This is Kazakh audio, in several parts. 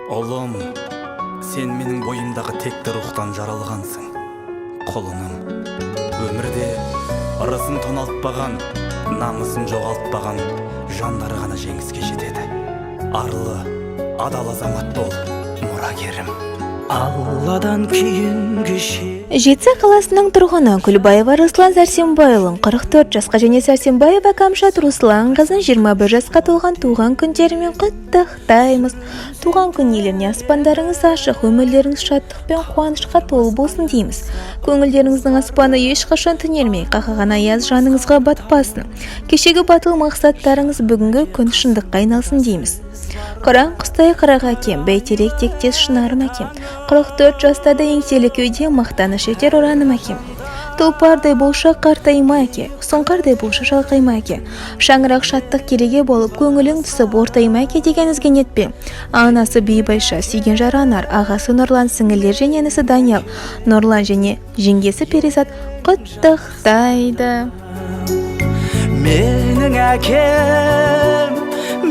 Олым, сен менің бойымдағы текті рухтан жаралғансың. Құлыным, өмірде ырысын тоналтпаған, намысын жоғалтпаған жандары ғана жеңіске жетеді. Арлы, адал азамат бол, мұрагерім. Алладан кейінгі Жетісай қаласының тұрғыны Күлбаева Руслан Сәрсенбайұлын 44 жасқа және Сәрсенбаева Камшат Руслан қызын 21 жасқа толған туған күндерімен құттықтаймыз. Туған күн иелеріне аспандарыңыз ашық, өмірлеріңіз шаттық пен қуанышқа толы болсын дейміз. Көңілдеріңіздің аспаны ешқашан түнермей, қақаған аяз жаныңызға батпасын. Кешегі батыл мақсаттарыңыз бүгінгі күн шындыққа айналсын дейміз. Қыран құстай қырақ әкем, бәйтерек тектес шынарым әкем. 44 жастада еңселі кеуде мақтаныш етер ұраным әкем. Тұлпардай болша қартайма әке, сұңқардай болша шалқайма әке. Шаңырақ шаттық кереге болып, көңілің түсіп ортайма әке дегенізге нетпе. Анасы Бейбайша, сүйген жары Анар, ағасы Нұрлан, сіңілер және інісі Даниял, Нұрлан және жеңгесі Перизат құттықтайды.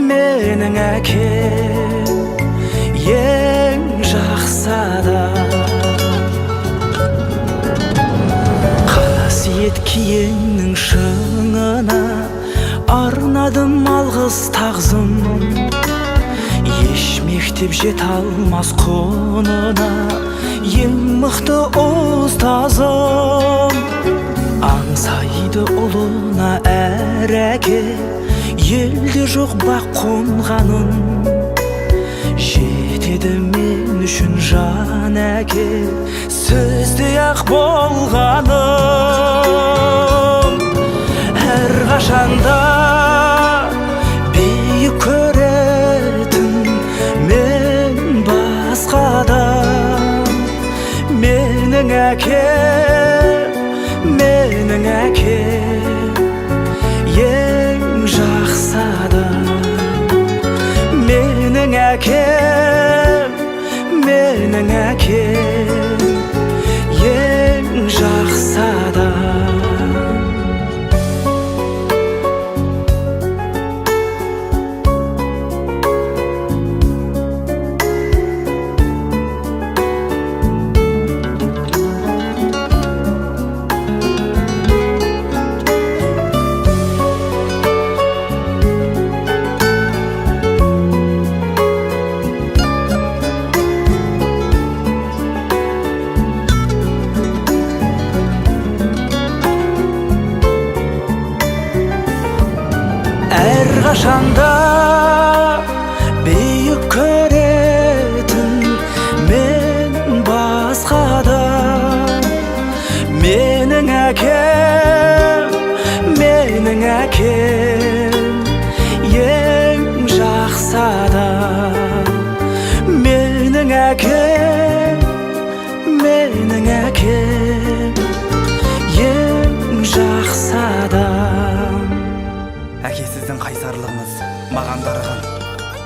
Менің әкем, ең жақсы адам. Қасиет киеңнің шыңына арнадым алғыс тағзым. Еш мектеп жете алмас құнына ең мықты ұстазым. Аңсайды ұлына әр әке, елде жоқ бақ қонғанын. Жетеді мен үшін жан әке, сөздей ақ болғаным. Әр қашанда биік көретін мен басқада. Менің әкем, ең жақсы адам. Менің әкем, ең жақсы адам. Әр қашанда биік көретін мен басқада. Менің әкем, ең жақсы адам. Менің әкем, ең жақсы адам. Әке, сіздің қайсарлығыңыз маған дарыған.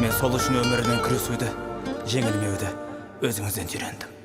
Мен сол үшін өмірмен күресуді, жеңілмеуді өзіңізден үйрендім.